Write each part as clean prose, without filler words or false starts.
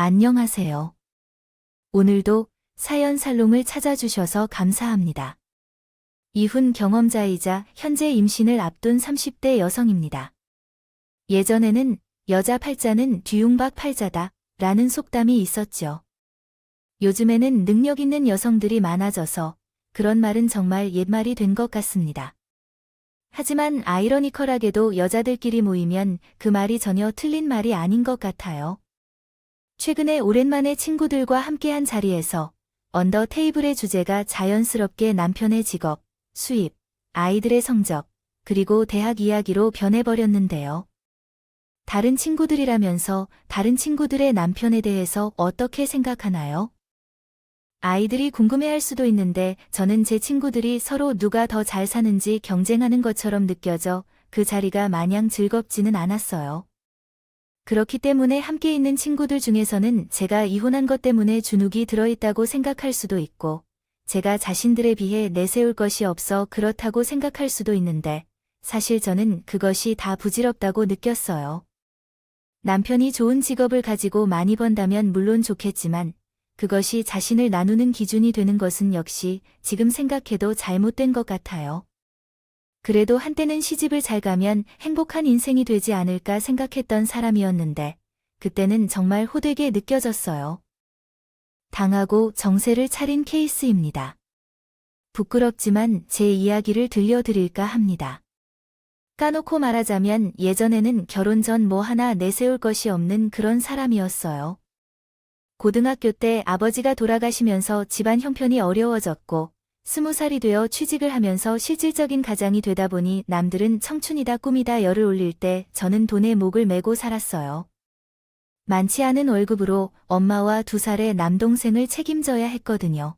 안녕하세요. 오늘도 사연 살롱을 찾아주셔서 감사합니다. 이혼 경험자이자 현재 임신을 앞둔 30대 여성입니다. 예전에는 여자 팔자는 뒤움박 팔자다 라는 속담이 있었죠. 요즘에는 능력 있는 여성들이 많아져서 그런 말은 정말 옛말이 된 것 같습니다. 하지만 아이러니컬하게도 여자들끼리 모이면 그 말이 전혀 틀린 말이 아닌 것 같아요. 최근에 오랜만에 친구들과 함께한 자리에서 언더 테이블의 주제가 자연스럽게 남편의 직업, 수입, 아이들의 성적, 그리고 대학 이야기로 변해버렸는데요. 다른 친구들이라면서 다른 친구들의 남편에 대해서 어떻게 생각하나요? 아이들이 궁금해할 수도 있는데 저는 제 친구들이 서로 누가 더 잘 사는지 경쟁하는 것처럼 느껴져 그 자리가 마냥 즐겁지는 않았어요. 그렇기 때문에 함께 있는 친구들 중에서는 제가 이혼한 것 때문에 주눅이 들어있다고 생각할 수도 있고, 제가 자신들에 비해 내세울 것이 없어 그렇다고 생각할 수도 있는데, 사실 저는 그것이 다 부질없다고 느꼈어요. 남편이 좋은 직업을 가지고 많이 번다면 물론 좋겠지만, 그것이 자신을 나누는 기준이 되는 것은 역시 지금 생각해도 잘못된 것 같아요. 그래도 한때는 시집을 잘 가면 행복한 인생이 되지 않을까 생각했던 사람이었는데, 그때는 정말 호되게 느껴졌어요. 당하고 정세를 차린 케이스입니다. 부끄럽지만 제 이야기를 들려드릴까 합니다. 까놓고 말하자면 예전에는 결혼 전 뭐 하나 내세울 것이 없는 그런 사람이었어요. 고등학교 때 아버지가 돌아가시면서 집안 형편이 어려워졌고, 20살이 되어 취직을 하면서 실질적인 가장이 되다 보니 남들은 청춘이다 꿈이다 열을 올릴 때 저는 돈에 목을 메고 살았어요. 많지 않은 월급으로 엄마와 2살의 남동생을 책임져야 했거든요.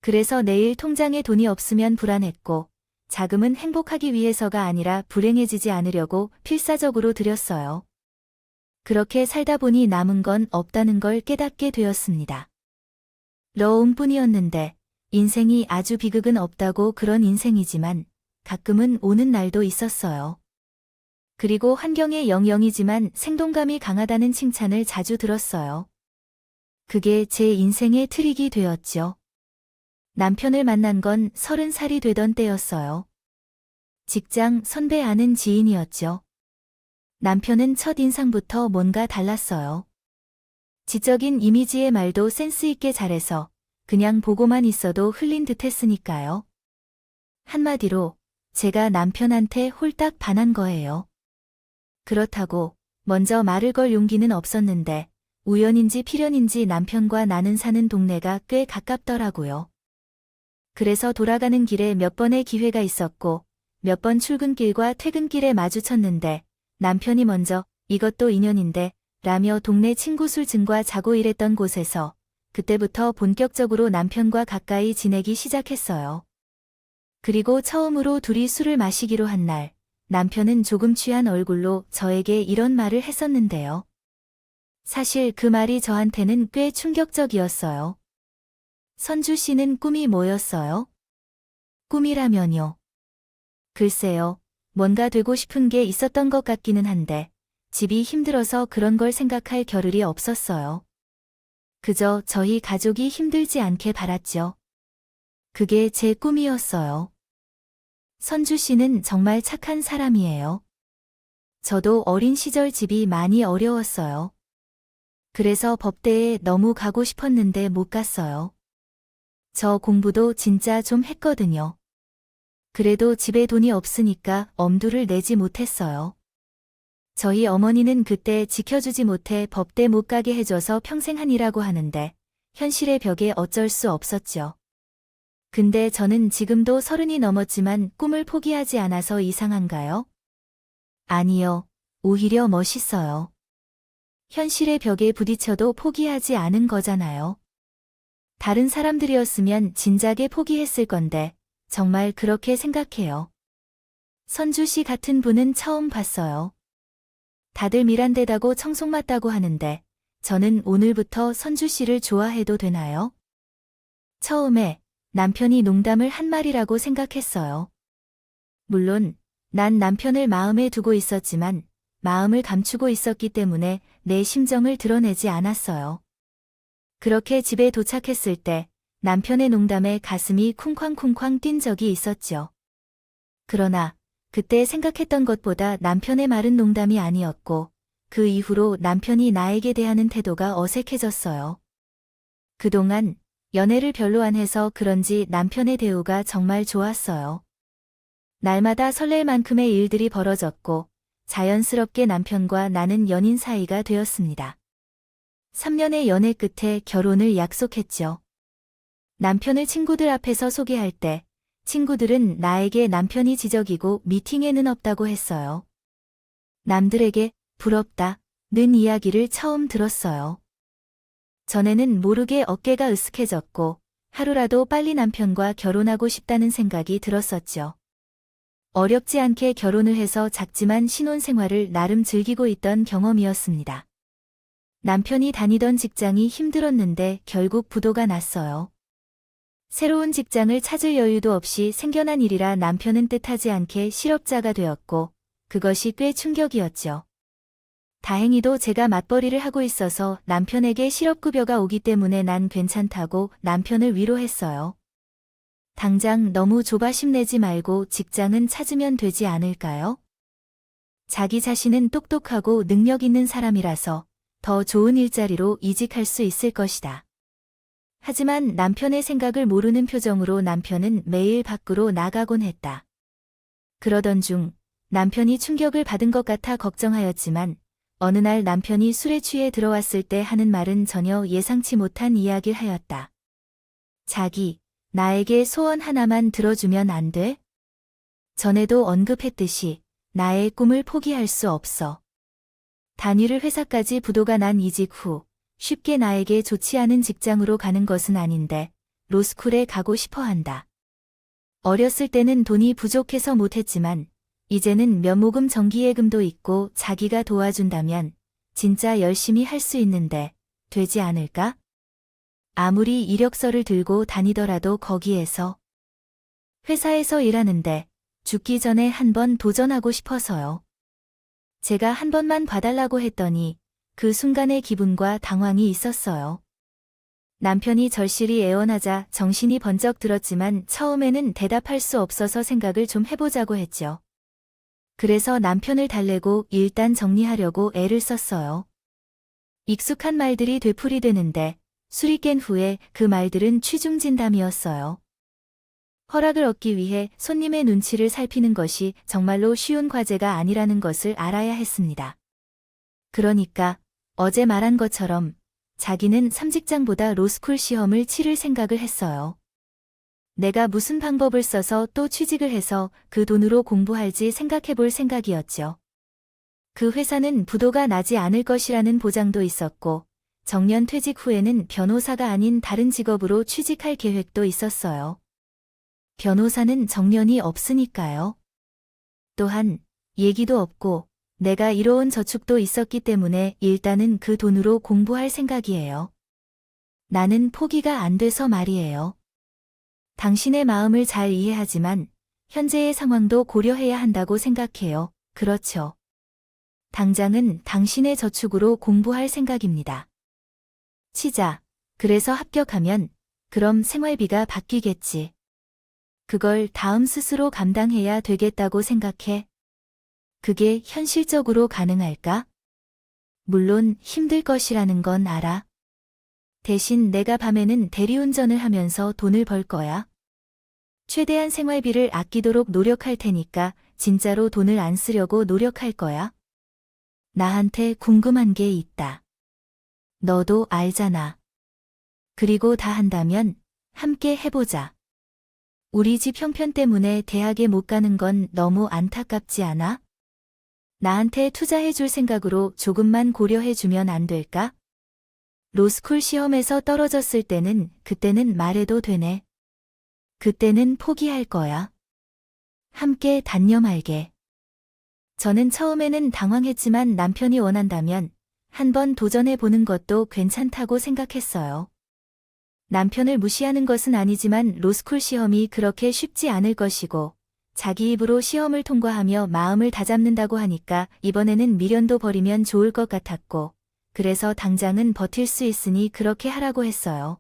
그래서 내일 통장에 돈이 없으면 불안했고, 자금은 행복하기 위해서가 아니라 불행해지지 않으려고 필사적으로 들였어요. 그렇게 살다 보니 남은 건 없다는 걸 깨닫게 되었습니다. 러움뿐이었는데, 인생이 아주 비극은 없다고 그런 인생이지만 가끔은 오는 날도 있었어요. 그리고 환경의 영영이지만 생동감이 강하다는 칭찬을 자주 들었어요. 그게 제 인생의 트릭이 되었죠. 남편을 만난 건 30살이 되던 때였어요. 직장 선배 아는 지인이었죠. 남편은 첫 인상부터 뭔가 달랐어요. 지적인 이미지의 말도 센스 있게 잘해서 그냥 보고만 있어도 흘린 듯 했으니까요. 한마디로 제가 남편한테 홀딱 반한 거예요. 그렇다고 먼저 말을 걸 용기는 없었는데 우연인지 필연인지 남편과 나는 사는 동네가 꽤 가깝더라고요. 그래서 돌아가는 길에 몇 번의 기회가 있었고 몇 번 출근길과 퇴근길에 마주쳤는데 남편이 먼저 이것도 인연인데 라며 동네 친구 술증과 자고 일했던 곳에서 그때부터 본격적으로 남편과 가까이 지내기 시작했어요. 그리고 처음으로 둘이 술을 마시기로 한 날, 남편은 조금 취한 얼굴로 저에게 이런 말을 했었는데요. 사실 그 말이 저한테는 꽤 충격적이었어요. 선주 씨는 꿈이 뭐였어요? 꿈이라면요. 글쎄요, 뭔가 되고 싶은 게 있었던 것 같기는 한데, 집이 힘들어서 그런 걸 생각할 겨를이 없었어요. 그저 저희 가족이 힘들지 않게 바랐죠. 그게 제 꿈이었어요. 선주 씨는 정말 착한 사람이에요. 저도 어린 시절 집이 많이 어려웠어요. 그래서 법대에 너무 가고 싶었는데 못 갔어요. 저 공부도 진짜 좀 했거든요. 그래도 집에 돈이 없으니까 엄두를 내지 못했어요. 저희 어머니는 그때 지켜주지 못해 법대 못 가게 해줘서 평생 한이라고 하는데 현실의 벽에 어쩔 수 없었죠. 근데 저는 지금도 30이 넘었지만 꿈을 포기하지 않아서 이상한가요? 아니요. 오히려 멋있어요. 현실의 벽에 부딪혀도 포기하지 않은 거잖아요. 다른 사람들이었으면 진작에 포기했을 건데 정말 그렇게 생각해요. 선주 씨 같은 분은 처음 봤어요. 다들 미란데다고 청속 맞다고 하는데 저는 오늘부터 선주 씨를 좋아해도 되나요? 처음에 남편이 농담을 한 말이라고 생각했어요. 물론 난 남편을 마음에 두고 있었지만 마음을 감추고 있었기 때문에 내 심정을 드러내지 않았어요. 그렇게 집에 도착했을 때 남편의 농담에 가슴이 쿵쾅쿵쾅 뛴 적이 있었죠. 그러나 그때 생각했던 것보다 남편의 말은 농담이 아니었고 그 이후로 남편이 나에게 대하는 태도가 어색해졌어요. 그동안 연애를 별로 안 해서 그런지 남편의 대우가 정말 좋았어요. 날마다 설렐 만큼의 일들이 벌어졌고 자연스럽게 남편과 나는 연인 사이가 되었습니다. 3년의 연애 끝에 결혼을 약속했죠. 남편을 친구들 앞에서 소개할 때 친구들은 나에게 남편이 지적이고 미팅에는 없다고 했어요. 남들에게 부럽다 는 이야기를 처음 들었어요. 전에는 모르게 어깨가 으쓱해졌고 하루라도 빨리 남편과 결혼하고 싶다는 생각이 들었었죠. 어렵지 않게 결혼을 해서 작지만 신혼생활을 나름 즐기고 있던 경험이었습니다. 남편이 다니던 직장이 힘들었는데 결국 부도가 났어요. 새로운 직장을 찾을 여유도 없이 생겨난 일이라 남편은 뜻하지 않게 실업자가 되었고 그것이 꽤 충격이었죠. 다행히도 제가 맞벌이를 하고 있어서 남편에게 실업급여가 오기 때문에 난 괜찮다고 남편을 위로했어요. 당장 너무 조바심 내지 말고 직장은 찾으면 되지 않을까요? 자기 자신은 똑똑하고 능력 있는 사람이라서 더 좋은 일자리로 이직할 수 있을 것이다. 하지만 남편의 생각을 모르는 표정으로 남편은 매일 밖으로 나가곤 했다. 그러던 중 남편이 충격을 받은 것 같아 걱정하였지만 어느 날 남편이 술에 취해 들어왔을 때 하는 말은 전혀 예상치 못한 이야기를 하였다. 자기, 나에게 소원 하나만 들어주면 안 돼? 전에도 언급했듯이 나의 꿈을 포기할 수 없어. 단위를 회사까지 부도가 난 이직 후 쉽게 나에게 좋지 않은 직장으로 가는 것은 아닌데 로스쿨에 가고 싶어 한다. 어렸을 때는 돈이 부족해서 못했지만 이제는 면모금 정기예금도 있고 자기가 도와준다면 진짜 열심히 할 수 있는데 되지 않을까? 아무리 이력서를 들고 다니더라도 거기에서 회사에서 일하는데 죽기 전에 한번 도전하고 싶어서요. 제가 한 번만 봐달라고 했더니 그 순간의 기분과 당황이 있었어요. 남편이 절실히 애원하자 정신이 번쩍 들었지만 처음에는 대답할 수 없어서 생각을 좀 해보자고 했죠. 그래서 남편을 달래고 일단 정리하려고 애를 썼어요. 익숙한 말들이 되풀이되는데 술이 깬 후에 그 말들은 취중진담이었어요. 허락을 얻기 위해 손님의 눈치를 살피는 것이 정말로 쉬운 과제가 아니라는 것을 알아야 했습니다. 그러니까 어제 말한 것처럼 자기는 3직장보다 로스쿨 시험을 치를 생각을 했어요. 내가 무슨 방법을 써서 또 취직을 해서 그 돈으로 공부할지 생각해볼 생각이었죠. 그 회사는 부도가 나지 않을 것이라는 보장도 있었고 정년 퇴직 후에는 변호사가 아닌 다른 직업으로 취직할 계획도 있었어요. 변호사는 정년이 없으니까요. 또한 얘기도 없고 내가 이뤄온 저축도 있었기 때문에 일단은 그 돈으로 공부할 생각이에요. 나는 포기가 안 돼서 말이에요. 당신의 마음을 잘 이해하지만 현재의 상황도 고려해야 한다고 생각해요. 그렇죠. 당장은 당신의 저축으로 공부할 생각입니다. 치자. 그래서 합격하면 그럼 생활비가 바뀌겠지. 그걸 다음 스스로 감당해야 되겠다고 생각해. 그게 현실적으로 가능할까? 물론 힘들 것이라는 건 알아. 대신 내가 밤에는 대리운전을 하면서 돈을 벌 거야. 최대한 생활비를 아끼도록 노력할 테니까 진짜로 돈을 안 쓰려고 노력할 거야. 나한테 궁금한 게 있다. 너도 알잖아. 그리고 다 한다면 함께 해보자. 우리 집 형편 때문에 대학에 못 가는 건 너무 안타깝지 않아? 나한테 투자해줄 생각으로 조금만 고려해주면 안 될까? 로스쿨 시험에서 떨어졌을 때는 그때는 말해도 되네. 그때는 포기할 거야. 함께 단념할게. 저는 처음에는 당황했지만 남편이 원한다면 한번 도전해보는 것도 괜찮다고 생각했어요. 남편을 무시하는 것은 아니지만 로스쿨 시험이 그렇게 쉽지 않을 것이고 자기 입으로 시험을 통과하며 마음을 다잡는다고 하니까 이번에는 미련도 버리면 좋을 것 같았고, 그래서 당장은 버틸 수 있으니 그렇게 하라고 했어요.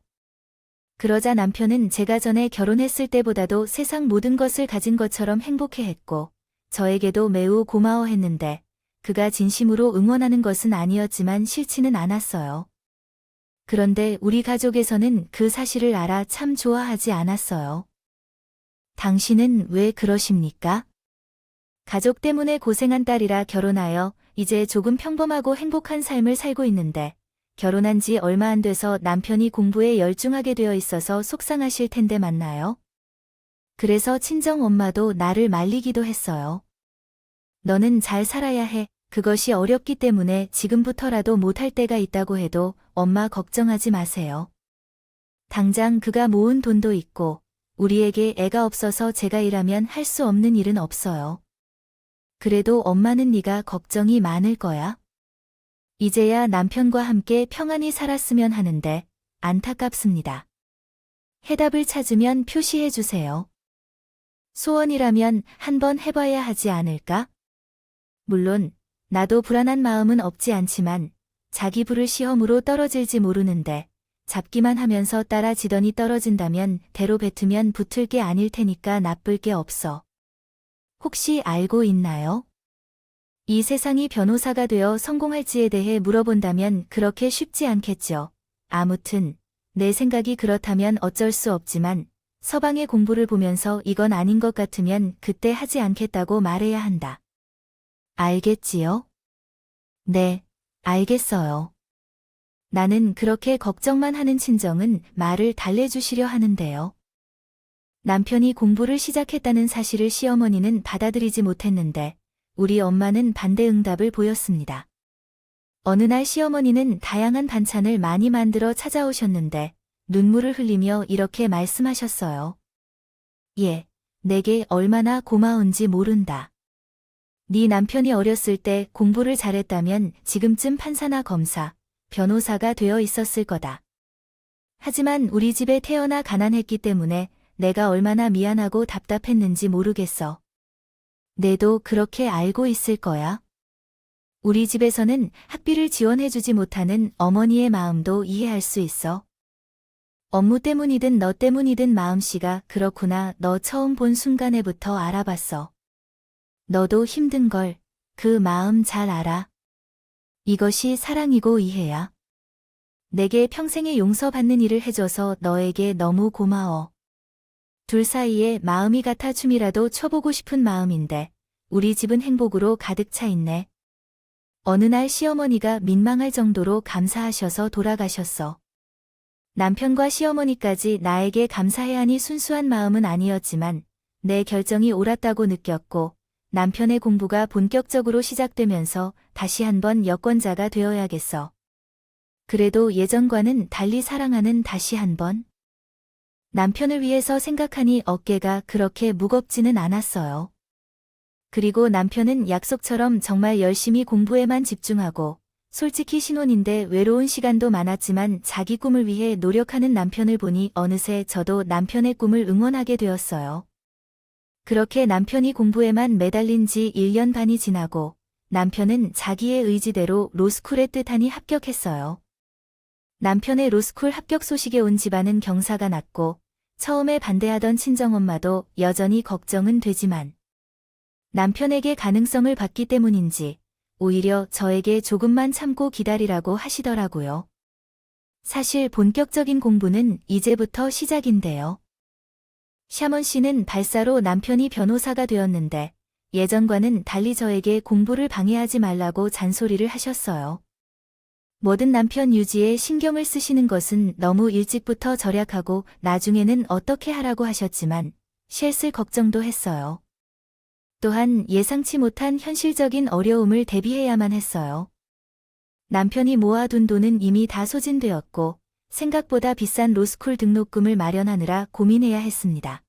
그러자 남편은 제가 전에 결혼했을 때보다도 세상 모든 것을 가진 것처럼 행복해했고, 저에게도 매우 고마워했는데, 그가 진심으로 응원하는 것은 아니었지만 싫지는 않았어요. 그런데 우리 가족에서는 그 사실을 알아 참 좋아하지 않았어요. 당신은 왜 그러십니까? 가족 때문에 고생한 딸이라 결혼하여 이제 조금 평범하고 행복한 삶을 살고 있는데 결혼한 지 얼마 안 돼서 남편이 공부에 열중하게 되어 있어서 속상하실 텐데 맞나요? 그래서 친정 엄마도 나를 말리기도 했어요. 너는 잘 살아야 해. 그것이 어렵기 때문에 지금부터라도 못할 때가 있다고 해도 엄마 걱정하지 마세요. 당장 그가 모은 돈도 있고 우리에게 애가 없어서 제가 일하면 할 수 없는 일은 없어요. 그래도 엄마는 네가 걱정이 많을 거야. 이제야 남편과 함께 평안히 살았으면 하는데 안타깝습니다. 해답을 찾으면 표시해 주세요. 소원이라면 한번 해봐야 하지 않을까? 물론 나도 불안한 마음은 없지 않지만 자기 부를 시험으로 떨어질지 모르는데 잡기만 하면서 따라지더니 떨어진다면 대로 뱉으면 붙을 게 아닐 테니까 나쁠 게 없어. 혹시 알고 있나요? 이 세상이 변호사가 되어 성공할지에 대해 물어본다면 그렇게 쉽지 않겠죠. 아무튼 내 생각이 그렇다면 어쩔 수 없지만 서방의 공부를 보면서 이건 아닌 것 같으면 그때 하지 않겠다고 말해야 한다. 알겠지요? 네, 알겠어요. 나는 그렇게 걱정만 하는 친정은 말을 달래주시려 하는데요. 남편이 공부를 시작했다는 사실을 시어머니는 받아들이지 못했는데 우리 엄마는 반대 응답을 보였습니다. 어느 날 시어머니는 다양한 반찬을 많이 만들어 찾아오셨는데 눈물을 흘리며 이렇게 말씀하셨어요. 얘, 내게 얼마나 고마운지 모른다. 네 남편이 어렸을 때 공부를 잘했다면 지금쯤 판사나 검사, 변호사가 되어 있었을 거다. 하지만 우리 집에 태어나 가난했기 때문에 내가 얼마나 미안하고 답답했는지 모르겠어. 내도 그렇게 알고 있을 거야. 우리 집에서는 학비를 지원해주지 못하는 어머니의 마음도 이해할 수 있어. 업무 때문이든 너 때문이든 마음씨가 그렇구나. 너 처음 본 순간에부터 알아봤어. 너도 힘든 걸, 그 마음 잘 알아. 이것이 사랑이고 이해야. 내게 평생에 용서받는 일을 해줘서 너에게 너무 고마워. 둘 사이에 마음이 같아 춤이라도 춰보고 싶은 마음인데 우리 집은 행복으로 가득 차 있네. 어느 날 시어머니가 민망할 정도로 감사하셔서 돌아가셨어. 남편과 시어머니까지 나에게 감사해야 하니 순수한 마음은 아니었지만 내 결정이 옳았다고 느꼈고 남편의 공부가 본격적으로 시작되면서 다시 한번 여권자가 되어야겠어. 그래도 예전과는 달리 사랑하는 다시 한번. 남편을 위해서 생각하니 어깨가 그렇게 무겁지는 않았어요. 그리고 남편은 약속처럼 정말 열심히 공부에만 집중하고 솔직히 신혼인데 외로운 시간도 많았지만 자기 꿈을 위해 노력하는 남편을 보니 어느새 저도 남편의 꿈을 응원하게 되었어요. 그렇게 남편이 공부에만 매달린 지 1년 반이 지나고 남편은 자기의 의지대로 로스쿨에 뜻하니 합격했어요. 남편의 로스쿨 합격 소식에 온 집안은 경사가 났고 처음에 반대하던 친정엄마도 여전히 걱정은 되지만 남편에게 가능성을 봤기 때문인지 오히려 저에게 조금만 참고 기다리라고 하시더라고요. 사실 본격적인 공부는 이제부터 시작인데요. 샤먼 씨는 발사로 남편이 변호사가 되었는데 예전과는 달리 저에게 공부를 방해하지 말라고 잔소리를 하셨어요. 뭐든 남편 유지에 신경을 쓰시는 것은 너무 일찍부터 절약하고 나중에는 어떻게 하라고 하셨지만 쉘쓸 걱정도 했어요. 또한 예상치 못한 현실적인 어려움을 대비해야만 했어요. 남편이 모아둔 돈은 이미 다 소진되었고 생각보다 비싼 로스쿨 등록금을 마련하느라 고민해야 했습니다.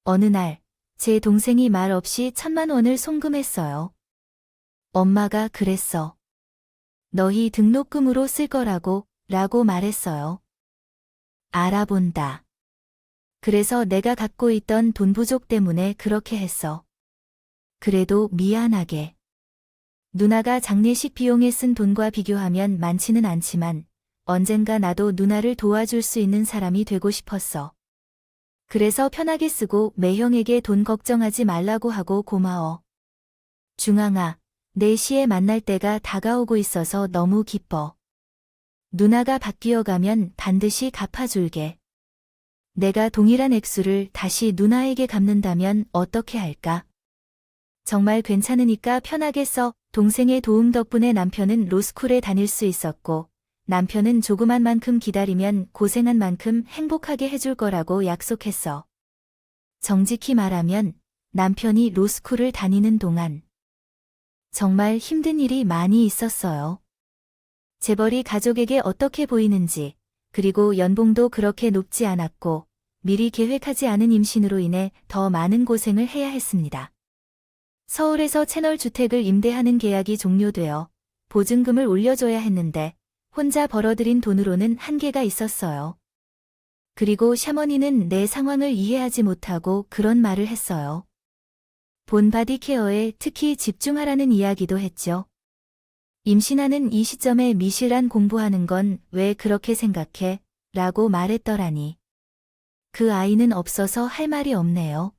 어느 날 제 동생이 말 없이 1,000만 원을 송금했어요. 엄마가 그랬어. 너희 등록금으로 쓸 거라고 라고 말했어요. 알아본다. 그래서 내가 갖고 있던 돈 부족 때문에 그렇게 했어. 그래도 미안하게. 누나가 장례식 비용에 쓴 돈과 비교하면 많지는 않지만 언젠가 나도 누나를 도와줄 수 있는 사람이 되고 싶었어. 그래서 편하게 쓰고 매형에게 돈 걱정하지 말라고 하고 고마워. 중앙아, 4시에 만날 때가 다가오고 있어서 너무 기뻐. 누나가 바뀌어가면 반드시 갚아줄게. 내가 동일한 액수를 다시 누나에게 갚는다면 어떻게 할까? 정말 괜찮으니까 편하게 써. 동생의 도움 덕분에 남편은 로스쿨에 다닐 수 있었고 남편은 조그만 만큼 기다리면 고생한 만큼 행복하게 해줄 거라고 약속했어. 정직히 말하면 남편이 로스쿨을 다니는 동안 정말 힘든 일이 많이 있었어요. 재벌이 가족에게 어떻게 보이는지, 그리고 연봉도 그렇게 높지 않았고 미리 계획하지 않은 임신으로 인해 더 많은 고생을 해야 했습니다. 서울에서 채널 주택을 임대하는 계약이 종료되어 보증금을 올려줘야 했는데 혼자 벌어들인 돈으로는 한계가 있었어요. 그리고 샤머니는 내 상황을 이해하지 못하고 그런 말을 했어요. 본 바디케어에 특히 집중하라는 이야기도 했죠. 임신하는 이 시점에 미실한 공부하는 건 왜 그렇게 생각해? 라고 말했더라니. 그 아이는 없어서 할 말이 없네요.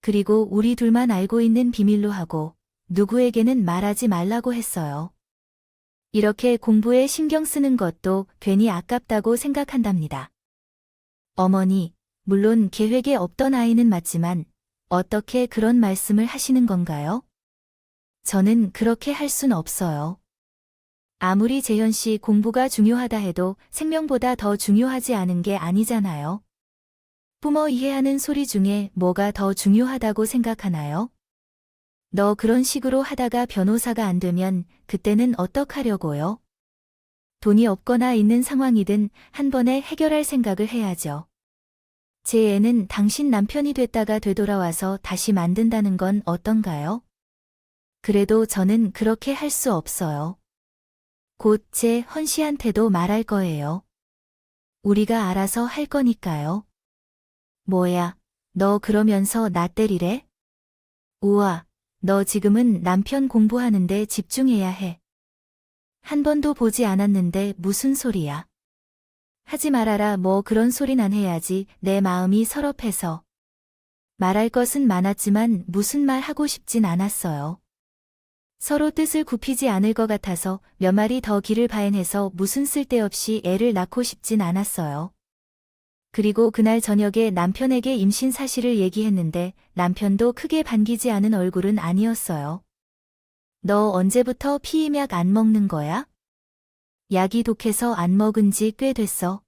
그리고 우리 둘만 알고 있는 비밀로 하고 누구에게는 말하지 말라고 했어요. 이렇게 공부에 신경 쓰는 것도 괜히 아깝다고 생각한답니다. 어머니, 물론 계획에 없던 아이는 맞지만 어떻게 그런 말씀을 하시는 건가요? 저는 그렇게 할 순 없어요. 아무리 재현 씨 공부가 중요하다 해도 생명보다 더 중요하지 않은 게 아니잖아요. 부모 이해하는 소리 중에 뭐가 더 중요하다고 생각하나요? 너 그런 식으로 하다가 변호사가 안 되면 그때는 어떡하려고요? 돈이 없거나 있는 상황이든 한 번에 해결할 생각을 해야죠. 제 애는 당신 남편이 됐다가 되돌아와서 다시 만든다는 건 어떤가요? 그래도 저는 그렇게 할 수 없어요. 곧 제 헌씨한테도 말할 거예요. 우리가 알아서 할 거니까요. 뭐야, 너 그러면서 나 때리래? 우와, 너 지금은 남편 공부하는데 집중해야 해. 한 번도 보지 않았는데 무슨 소리야. 하지 말아라. 뭐 그런 소린 안 해야지. 내 마음이 서럽해서. 말할 것은 많았지만 무슨 말 하고 싶진 않았어요. 서로 뜻을 굽히지 않을 것 같아서 몇 마리 더 길을 바해내서 무슨 쓸데없이 애를 낳고 싶진 않았어요. 그리고 그날 저녁에 남편에게 임신 사실을 얘기했는데 남편도 크게 반기지 않은 얼굴은 아니었어요. 너 언제부터 피임약 안 먹는 거야? 약이 독해서 안 먹은 지 꽤 됐어.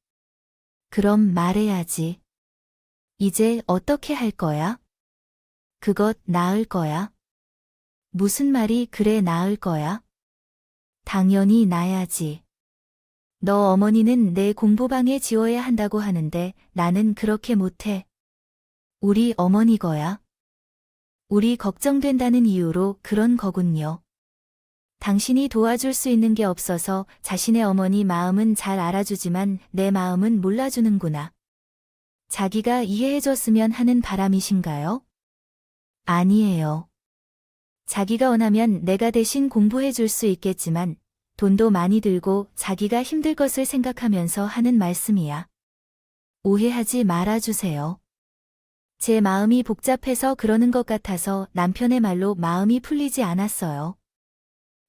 그럼 말해야지. 이제 어떻게 할 거야? 그것 나을 거야? 무슨 말이 그래 나을 거야? 당연히 나야지. 너 어머니는 내 공부방에 지워야 한다고 하는데 나는 그렇게 못해. 우리 어머니 거야. 우리 걱정된다는 이유로 그런 거군요. 당신이 도와줄 수 있는 게 없어서 자신의 어머니 마음은 잘 알아주지만 내 마음은 몰라주는구나. 자기가 이해해줬으면 하는 바람이신가요? 아니에요. 자기가 원하면 내가 대신 공부해줄 수 있겠지만 돈도 많이 들고 자기가 힘들 것을 생각하면서 하는 말씀이야. 오해하지 말아주세요. 제 마음이 복잡해서 그러는 것 같아서 남편의 말로 마음이 풀리지 않았어요.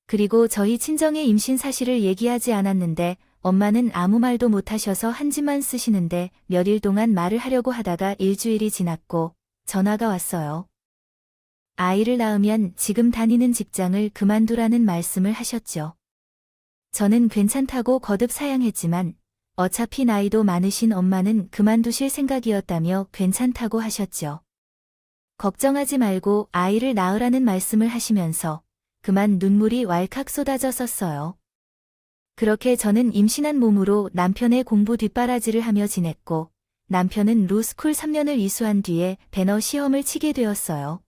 그리고 저희 친정의 임신 사실을 얘기하지 않았는데 엄마는 아무 말도 못하셔서 한지만 쓰시는데 몇 일 동안 말을 하려고 하다가 일주일이 지났고 전화가 왔어요. 아이를 낳으면 지금 다니는 직장을 그만두라는 말씀을 하셨죠. 저는 괜찮다고 거듭 사양했지만 어차피 나이도 많으신 엄마는 그만두실 생각이었다며 괜찮다고 하셨죠. 걱정하지 말고 아이를 낳으라는 말씀을 하시면서 그만 눈물이 왈칵 쏟아졌었어요. 그렇게 저는 임신한 몸으로 남편의 공부 뒷바라지를 하며 지냈고 남편은 로스쿨 3년을 이수한 뒤에 배너 시험을 치게 되었어요.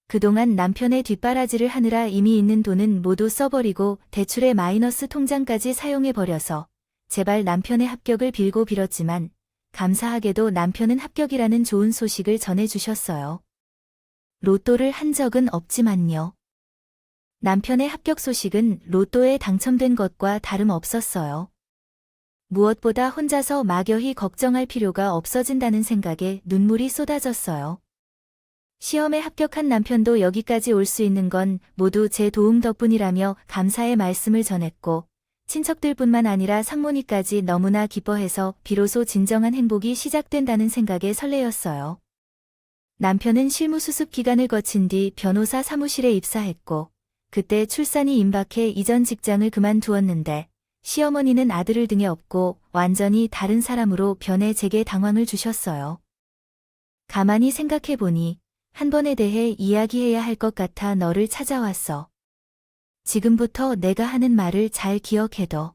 그동안 남편의 뒷바라지를 하느라 이미 있는 돈은 모두 써버리고 대출의 마이너스 통장까지 사용해버려서 제발 남편의 합격을 빌고 빌었지만 감사하게도 남편은 합격이라는 좋은 소식을 전해주셨어요. 로또를 한 적은 없지만요. 남편의 합격 소식은 로또에 당첨된 것과 다름없었어요. 무엇보다 혼자서 막연히 걱정할 필요가 없어진다는 생각에 눈물이 쏟아졌어요. 시험에 합격한 남편도 여기까지 올 수 있는 건 모두 제 도움 덕분이라며 감사의 말씀을 전했고, 친척들뿐만 아니라 상무니까지 너무나 기뻐해서 비로소 진정한 행복이 시작된다는 생각에 설레었어요. 남편은 실무 수습 기간을 거친 뒤 변호사 사무실에 입사했고, 그때 출산이 임박해 이전 직장을 그만두었는데, 시어머니는 아들을 등에 업고 완전히 다른 사람으로 변해 제게 당황을 주셨어요. 가만히 생각해보니 한 번에 대해 이야기해야 할 것 같아 너를 찾아왔어. 지금부터 내가 하는 말을 잘 기억해둬.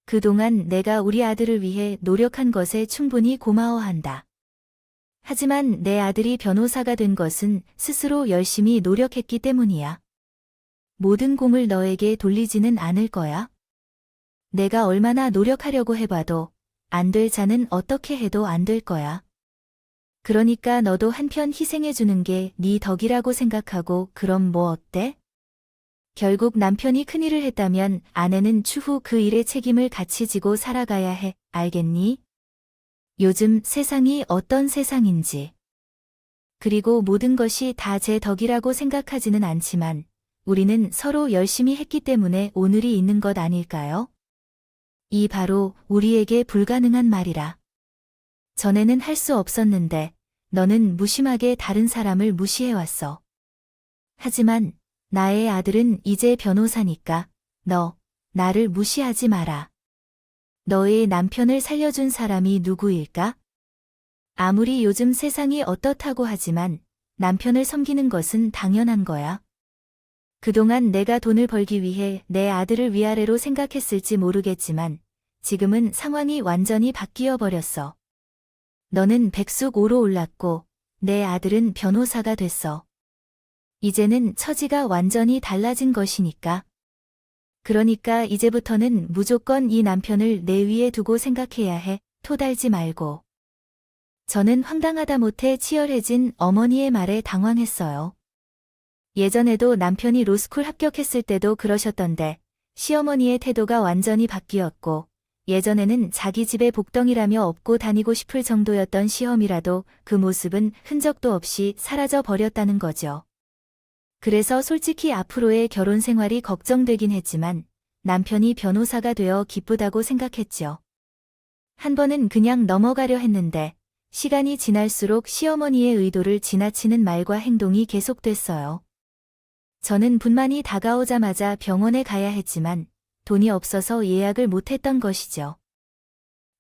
그동안 내가 우리 아들을 위해 노력한 것에 충분히 고마워한다. 하지만 내 아들이 변호사가 된 것은 스스로 열심히 노력했기 때문이야. 모든 공을 너에게 돌리지는 않을 거야. 내가 얼마나 노력하려고 해봐도 안 될 자는 어떻게 해도 안 될 거야. 그러니까 너도 한편 희생해주는 게 네 덕이라고 생각하고 그럼 뭐 어때? 결국 남편이 큰일을 했다면 아내는 추후 그 일의 책임을 같이 지고 살아가야 해. 알겠니? 요즘 세상이 어떤 세상인지. 그리고 모든 것이 다 제 덕이라고 생각하지는 않지만 우리는 서로 열심히 했기 때문에 오늘이 있는 것 아닐까요? 이 바로 우리에게 불가능한 말이라. 전에는 할 수 없었는데 너는 무심하게 다른 사람을 무시해왔어. 하지만 나의 아들은 이제 변호사니까 너, 나를 무시하지 마라. 너의 남편을 살려준 사람이 누구일까? 아무리 요즘 세상이 어떻다고 하지만 남편을 섬기는 것은 당연한 거야. 그동안 내가 돈을 벌기 위해 내 아들을 위아래로 생각했을지 모르겠지만 지금은 상황이 완전히 바뀌어 버렸어. 너는 백숙5로 올랐고 내 아들은 변호사가 됐어. 이제는 처지가 완전히 달라진 것이니까. 그러니까 이제부터는 무조건 이 남편을 내 위에 두고 생각해야 해. 토달지 말고. 저는 황당하다 못해 치열해진 어머니의 말에 당황했어요. 예전에도 남편이 로스쿨 합격했을 때도 그러셨던데 시어머니의 태도가 완전히 바뀌었고 예전에는 자기 집에 복덩이라며 업고 다니고 싶을 정도였던 시어미라도 그 모습은 흔적도 없이 사라져 버렸다는 거죠. 그래서 솔직히 앞으로의 결혼 생활이 걱정되긴 했지만 남편이 변호사가 되어 기쁘다고 생각했죠. 한 번은 그냥 넘어가려 했는데 시간이 지날수록 시어머니의 의도를 지나치는 말과 행동이 계속됐어요. 저는 분만이 다가오자마자 병원에 가야 했지만 돈이 없어서 예약을 못했던 것이죠.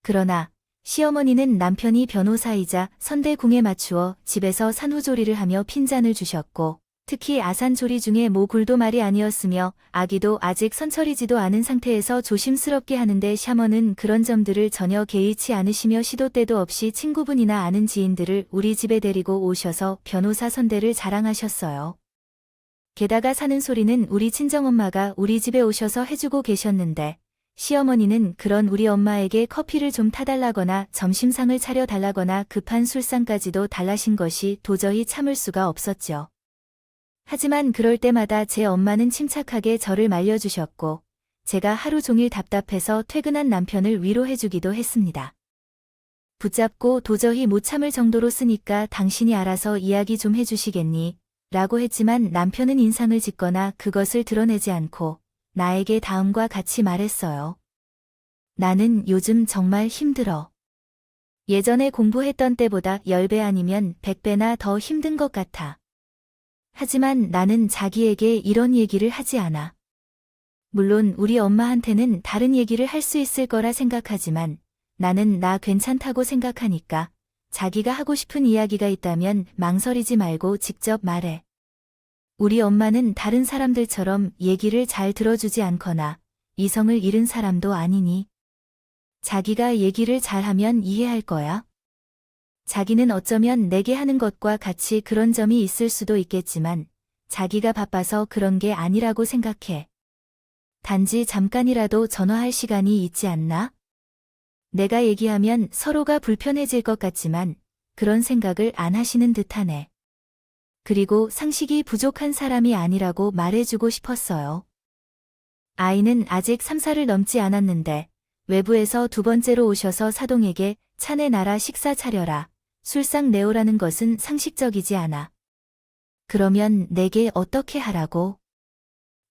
그러나 시어머니는 남편이 변호사이자 선대궁에 맞추어 집에서 산후조리를 하며 핀잔을 주셨고 특히 아산조리 중에 모굴도 말이 아니었으며 아기도 아직 선철이지도 않은 상태에서 조심스럽게 하는데 샤머는 그런 점들을 전혀 개의치 않으시며 시도 때도 없이 친구분이나 아는 지인들을 우리 집에 데리고 오셔서 변호사 선대를 자랑하셨어요. 게다가 사는 소리는 우리 친정엄마가 우리 집에 오셔서 해주고 계셨는데 시어머니는 그런 우리 엄마에게 커피를 좀 타달라거나 점심상을 차려달라거나 급한 술상까지도 달라신 것이 도저히 참을 수가 없었죠. 하지만 그럴 때마다 제 엄마는 침착하게 저를 말려주셨고 제가 하루 종일 답답해서 퇴근한 남편을 위로해주기도 했습니다. 붙잡고 도저히 못 참을 정도로 쓰니까 당신이 알아서 이야기 좀 해주시겠니? 라고 했지만 남편은 인상을 짓거나 그것을 드러내지 않고 나에게 다음과 같이 말했어요. 나는 요즘 정말 힘들어. 예전에 공부했던 때보다 10배 아니면 100배나 더 힘든 것 같아. 하지만 나는 자기에게 이런 얘기를 하지 않아. 물론 우리 엄마한테는 다른 얘기를 할 수 있을 거라 생각하지만 나는 나 괜찮다고 생각하니까 자기가 하고 싶은 이야기가 있다면 망설이지 말고 직접 말해. 우리 엄마는 다른 사람들처럼 얘기를 잘 들어주지 않거나 이성을 잃은 사람도 아니니 자기가 얘기를 잘하면 이해할 거야. 자기는 어쩌면 내게 하는 것과 같이 그런 점이 있을 수도 있겠지만 자기가 바빠서 그런 게 아니라고 생각해. 단지 잠깐이라도 전화할 시간이 있지 않나? 내가 얘기하면 서로가 불편해질 것 같지만 그런 생각을 안 하시는 듯하네. 그리고 상식이 부족한 사람이 아니라고 말해주고 싶었어요. 아이는 아직 3살을 넘지 않았는데 외부에서 두 번째로 오셔서 사동에게 차내 나라 식사 차려라, 술상 내오라는 것은 상식적이지 않아. 그러면 내게 어떻게 하라고?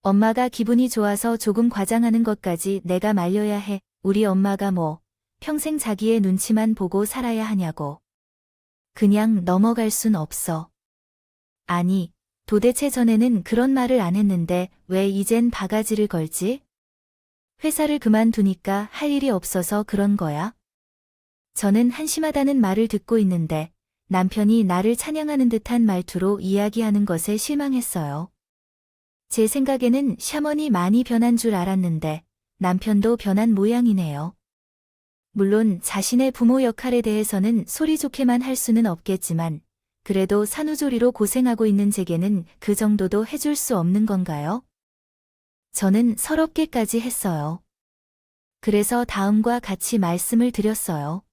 엄마가 기분이 좋아서 조금 과장하는 것까지 내가 말려야 해. 우리 엄마가 뭐 평생 자기의 눈치만 보고 살아야 하냐고. 그냥 넘어갈 순 없어. 아니, 도대체 전에는 그런 말을 안 했는데 왜 이젠 바가지를 걸지? 회사를 그만두니까 할 일이 없어서 그런 거야? 저는 한심하다는 말을 듣고 있는데 남편이 나를 찬양하는 듯한 말투로 이야기하는 것에 실망했어요. 제 생각에는 샤먼이 많이 변한 줄 알았는데 남편도 변한 모양이네요. 물론 자신의 부모 역할에 대해서는 소리 좋게만 할 수는 없겠지만 그래도 산후조리로 고생하고 있는 제게는 그 정도도 해줄 수 없는 건가요? 저는 서럽게까지 했어요. 그래서 다음과 같이 말씀을 드렸어요.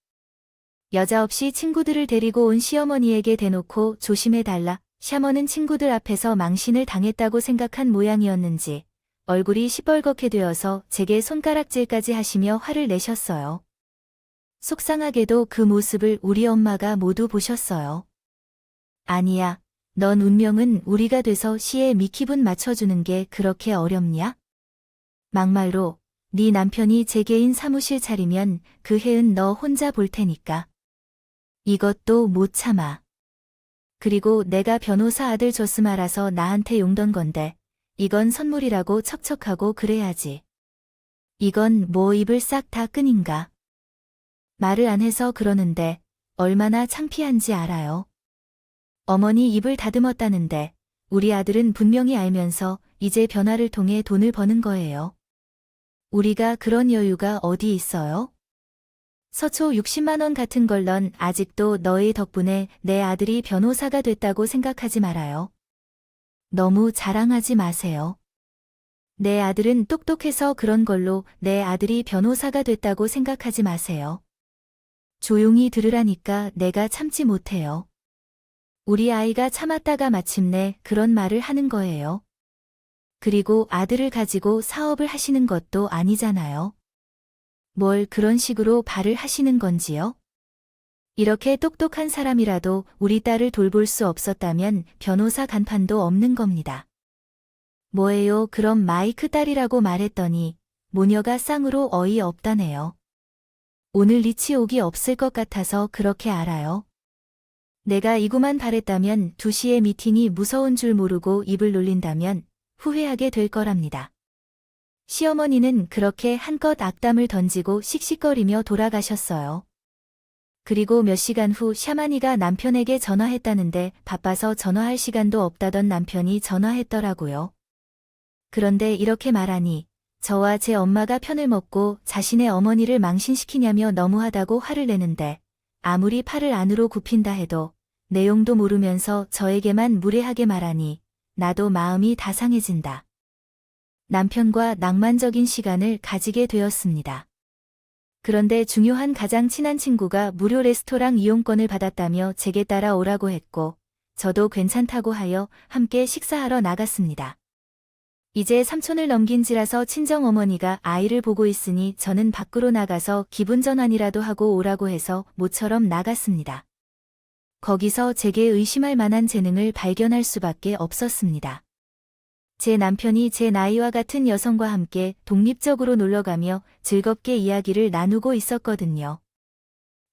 여자 없이 친구들을 데리고 온 시어머니에게 대놓고 조심해달라. 샤먼은 친구들 앞에서 망신을 당했다고 생각한 모양이었는지 얼굴이 시뻘겋게 되어서 제게 손가락질까지 하시며 화를 내셨어요. 속상하게도 그 모습을 우리 엄마가 모두 보셨어요. 아니야, 넌 운명은 우리가 돼서 시에 미키분 맞춰주는 게 그렇게 어렵냐? 막말로 네 남편이 제 개인 사무실 차리면 그 해은 너 혼자 볼 테니까. 이것도 못 참아. 그리고 내가 변호사 아들 줬음 알아서 나한테 용던 건데 이건 선물이라고 척척하고 그래야지. 이건 뭐 입을 싹 다 끈인가. 말을 안 해서 그러는데 얼마나 창피한지 알아요. 어머니 입을 다듬었다는데 우리 아들은 분명히 알면서 이제 변화를 통해 돈을 버는 거예요. 우리가 그런 여유가 어디 있어요? 서초 60만 원 같은 걸 넌 아직도 너희 덕분에 내 아들이 변호사가 됐다고 생각하지 말아요. 너무 자랑하지 마세요. 내 아들은 똑똑해서 그런 걸로 내 아들이 변호사가 됐다고 생각하지 마세요. 조용히 들으라니까 내가 참지 못해요. 우리 아이가 참았다가 마침내 그런 말을 하는 거예요. 그리고 아들을 가지고 사업을 하시는 것도 아니잖아요. 뭘 그런 식으로 발을 하시는 건지요? 이렇게 똑똑한 사람이라도 우리 딸을 돌볼 수 없었다면 변호사 간판도 없는 겁니다. 뭐예요? 그럼 마이크 딸이라고 말했더니 모녀가 쌍으로 어이없다네요. 오늘 리치 옥이 없을 것 같아서 그렇게 알아요. 내가 이구만 바랬다면 2시에 미팅이 무서운 줄 모르고 입을 놀린다면 후회하게 될 거랍니다. 시어머니는 그렇게 한껏 악담을 던지고 씩씩거리며 돌아가셨어요. 그리고 몇 시간 후 샤마니가 남편에게 전화했다는데 바빠서 전화할 시간도 없다던 남편이 전화했더라고요. 그런데 이렇게 말하니 저와 제 엄마가 편을 먹고 자신의 어머니를 망신시키냐며 너무하다고 화를 내는데 아무리 팔을 안으로 굽힌다 해도 내용도 모르면서 저에게만 무례하게 말하니 나도 마음이 다 상해진다. 남편과 낭만적인 시간을 가지게 되었습니다. 그런데 중요한 가장 친한 친구가 무료 레스토랑 이용권을 받았다며 제게 따라오라고 했고 저도 괜찮다고 하여 함께 식사하러 나갔습니다. 이제 삼촌을 넘긴지라서 친정어머니가 아이를 보고 있으니 저는 밖으로 나가서 기분 전환이라도 하고 오라고 해서 모처럼 나갔습니다. 거기서 제게 의심할 만한 재능을 발견할 수밖에 없었습니다. 제 남편이 제 나이와 같은 여성과 함께 독립적으로 놀러가며 즐겁게 이야기를 나누고 있었거든요.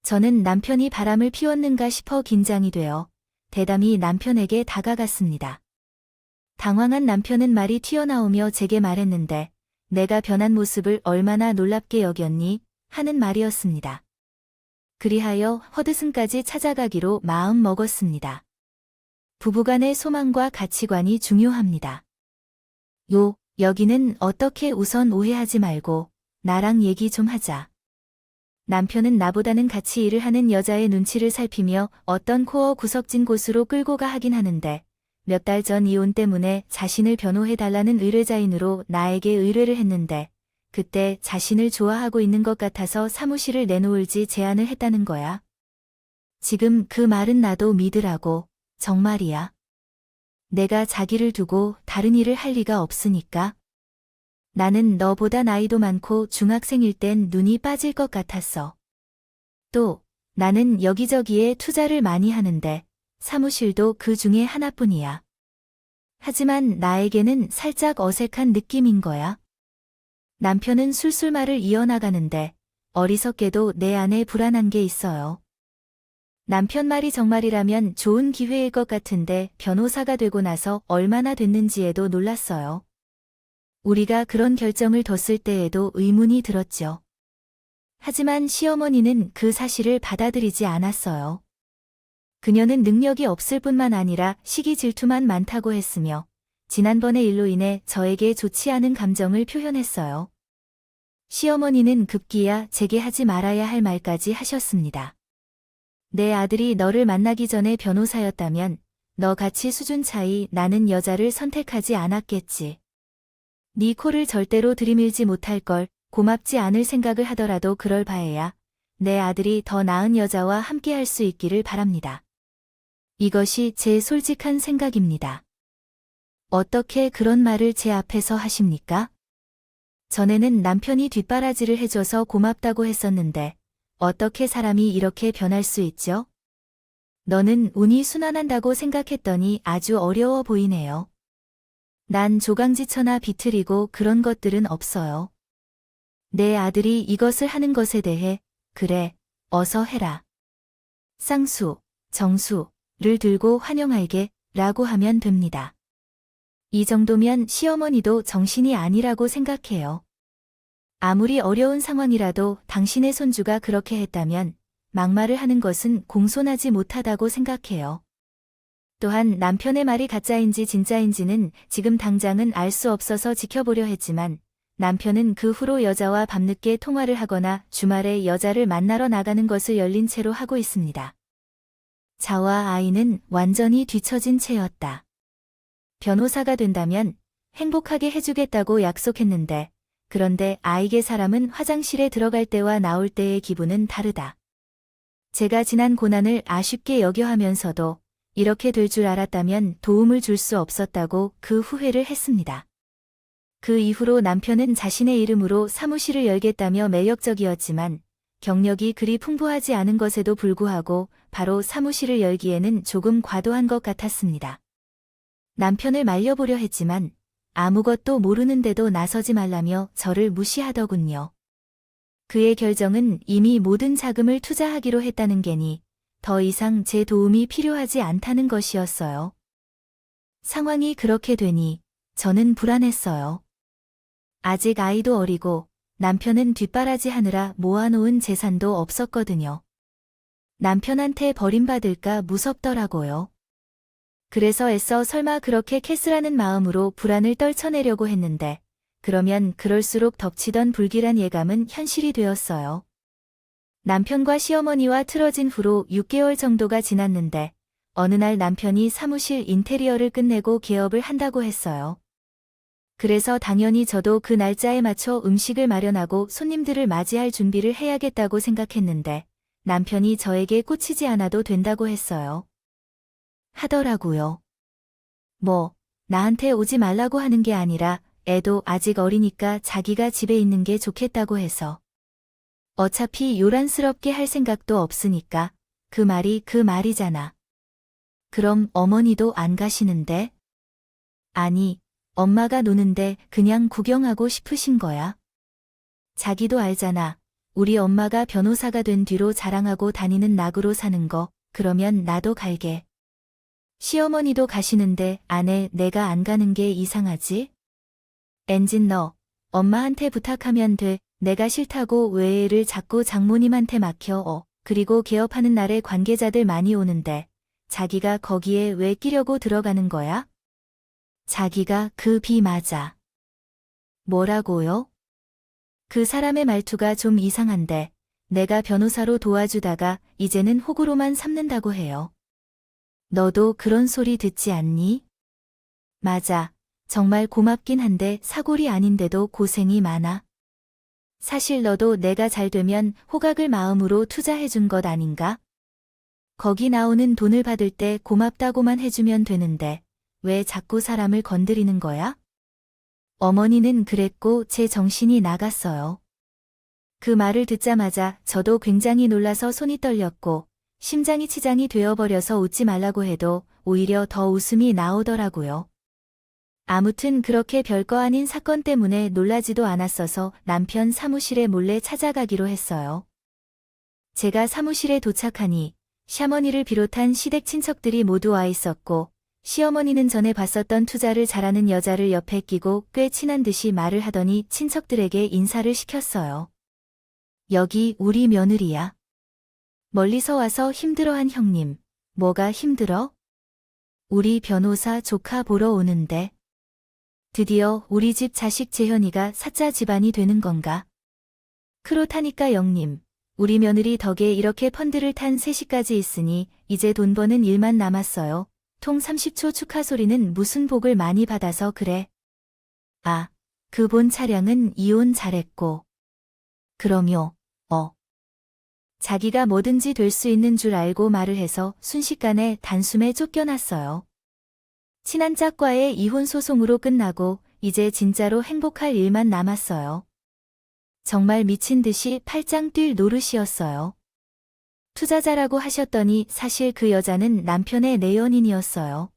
저는 남편이 바람을 피웠는가 싶어 긴장이 되어 대담히 남편에게 다가갔습니다. 당황한 남편은 말이 튀어나오며 제게 말했는데 내가 변한 모습을 얼마나 놀랍게 여겼니? 하는 말이었습니다. 그리하여 허드슨까지 찾아가기로 마음 먹었습니다. 부부간의 소망과 가치관이 중요합니다. 여기는 어떻게 우선 오해하지 말고 나랑 얘기 좀 하자. 남편은 나보다는 같이 일을 하는 여자의 눈치를 살피며 어떤 코어 구석진 곳으로 끌고 가 하긴 하는데 몇 달 전 이혼 때문에 자신을 변호해달라는 의뢰자인으로 나에게 의뢰를 했는데 그때 자신을 좋아하고 있는 것 같아서 사무실을 내놓을지 제안을 했다는 거야. 지금 그 말은 나도 믿으라고. 정말이야. 내가 자기를 두고 다른 일을 할 리가 없으니까. 나는 너보다 나이도 많고 중학생일 땐 눈이 빠질 것 같았어. 또 나는 여기저기에 투자를 많이 하는데 사무실도 그 중에 하나뿐이야. 하지만 나에게는 살짝 어색한 느낌인 거야. 남편은 술술 말을 이어나가는데 어리석게도 내 안에 불안한 게 있어요. 남편 말이 정말이라면 좋은 기회일 것 같은데 변호사가 되고 나서 얼마나 됐는지에도 놀랐어요. 우리가 그런 결정을 뒀을 때에도 의문이 들었죠. 하지만 시어머니는 그 사실을 받아들이지 않았어요. 그녀는 능력이 없을 뿐만 아니라 시기 질투만 많다고 했으며 지난번의 일로 인해 저에게 좋지 않은 감정을 표현했어요. 시어머니는 급기야 제게 하지 말아야 할 말까지 하셨습니다. 내 아들이 너를 만나기 전에 변호사였다면 너 같이 수준 차이 나는 여자를 선택하지 않았겠지. 네 코를 절대로 들이밀지 못할 걸 고맙지 않을 생각을 하더라도 그럴 바에야 내 아들이 더 나은 여자와 함께할 수 있기를 바랍니다. 이것이 제 솔직한 생각입니다. 어떻게 그런 말을 제 앞에서 하십니까? 전에는 남편이 뒷바라지를 해줘서 고맙다고 했었는데 어떻게 사람이 이렇게 변할 수 있죠? 너는 운이 순환한다고 생각했더니 아주 어려워 보이네요. 난 조강지처나 비틀이고 그런 것들은 없어요. 내 아들이 이것을 하는 것에 대해 그래, 어서 해라. 쌍수, 정수를 들고 환영할게 라고 하면 됩니다. 이 정도면 시어머니도 정신이 아니라고 생각해요. 아무리 어려운 상황이라도 당신의 손주가 그렇게 했다면 막말을 하는 것은 공손하지 못하다고 생각해요. 또한 남편의 말이 가짜인지 진짜인지는 지금 당장은 알 수 없어서 지켜보려 했지만 남편은 그 후로 여자와 밤늦게 통화를 하거나 주말에 여자를 만나러 나가는 것을 열린 채로 하고 있습니다. 자와 아이는 완전히 뒤처진 채였다. 변호사가 된다면 행복하게 해주겠다고 약속했는데 그런데 아이게 사람은 화장실에 들어갈 때와 나올 때의 기분은 다르다. 제가 지난 고난을 아쉽게 여겨하면서도 이렇게 될 줄 알았다면 도움을 줄 수 없었다고 그 후회를 했습니다. 그 이후로 남편은 자신의 이름으로 사무실을 열겠다며 매력적이었지만 경력이 그리 풍부하지 않은 것에도 불구하고 바로 사무실을 열기에는 조금 과도한 것 같았습니다. 남편을 말려보려 했지만 아무것도 모르는데도 나서지 말라며 저를 무시하더군요. 그의 결정은 이미 모든 자금을 투자하기로 했다는 게니 더 이상 제 도움이 필요하지 않다는 것이었어요. 상황이 그렇게 되니 저는 불안했어요. 아직 아이도 어리고 남편은 뒷바라지 하느라 모아놓은 재산도 없었거든요. 남편한테 버림받을까 무섭더라고요. 그래서 애써 설마 그렇게 캐스라는 마음으로 불안을 떨쳐내려고 했는데 그러면 그럴수록 덮치던 불길한 예감은 현실이 되었어요. 남편과 시어머니와 틀어진 후로 6개월 정도가 지났는데 어느 날 남편이 사무실 인테리어를 끝내고 개업을 한다고 했어요. 그래서 당연히 저도 그 날짜에 맞춰 음식을 마련하고 손님들을 맞이할 준비를 해야겠다고 생각했는데 남편이 저에게 꽂히지 않아도 된다고 했어요. 하더라고요. 뭐, 나한테 오지 말라고 하는 게 아니라 애도 아직 어리니까 자기가 집에 있는 게 좋겠다고 해서. 어차피 요란스럽게 할 생각도 없으니까 그 말이 그 말이잖아. 그럼 어머니도 안 가시는데? 아니, 엄마가 노는데 그냥 구경하고 싶으신 거야. 자기도 알잖아. 우리 엄마가 변호사가 된 뒤로 자랑하고 다니는 낙으로 사는 거, 그러면 나도 갈게. 시어머니도 가시는데 아내 내가 안 가는 게 이상하지? 엔진 너, 엄마한테 부탁하면 돼. 내가 싫다고 왜 애를 자꾸 장모님한테 맡겨. 그리고 개업하는 날에 관계자들 많이 오는데 자기가 거기에 왜 끼려고 들어가는 거야? 자기가 그 비 맞아. 뭐라고요? 그 사람의 말투가 좀 이상한데 내가 변호사로 도와주다가 이제는 호구로만 삼는다고 해요. 너도 그런 소리 듣지 않니? 맞아. 정말 고맙긴 한데 사골이 아닌데도 고생이 많아. 사실 너도 내가 잘 되면 호각을 마음으로 투자해준 것 아닌가? 거기 나오는 돈을 받을 때 고맙다고만 해주면 되는데 왜 자꾸 사람을 건드리는 거야? 어머니는 그랬고 제 정신이 나갔어요. 그 말을 듣자마자 저도 굉장히 놀라서 손이 떨렸고 심장이 치장이 되어버려서 웃지 말라고 해도 오히려 더 웃음이 나오더라고요. 아무튼 그렇게 별거 아닌 사건 때문에 놀라지도 않았어서 남편 사무실에 몰래 찾아가기로 했어요. 제가 사무실에 도착하니 시어머니를 비롯한 시댁 친척들이 모두 와 있었고 시어머니는 전에 봤었던 투자를 잘하는 여자를 옆에 끼고 꽤 친한 듯이 말을 하더니 친척들에게 인사를 시켰어요. 여기 우리 며느리야. 멀리서 와서 힘들어한 형님. 뭐가 힘들어? 우리 변호사 조카 보러 오는데. 드디어 우리 집 자식 재현이가 사자 집안이 되는 건가? 그렇다니까 영님. 우리 며느리 덕에 이렇게 펀드를 탄 셋이까지 있으니 이제 돈 버는 일만 남았어요. 통 30초 축하 소리는 무슨 복을 많이 받아서 그래. 아, 그 본 차량은 이혼 잘했고. 그럼요. 자기가 뭐든지 될 수 있는 줄 알고 말을 해서 순식간에 단숨에 쫓겨났어요. 친한 짝과의 이혼 소송으로 끝나고 이제 진짜로 행복할 일만 남았어요. 정말 미친 듯이 팔짱 뛸 노릇이었어요. 투자자라고 하셨더니 사실 그 여자는 남편의 내연인이었어요.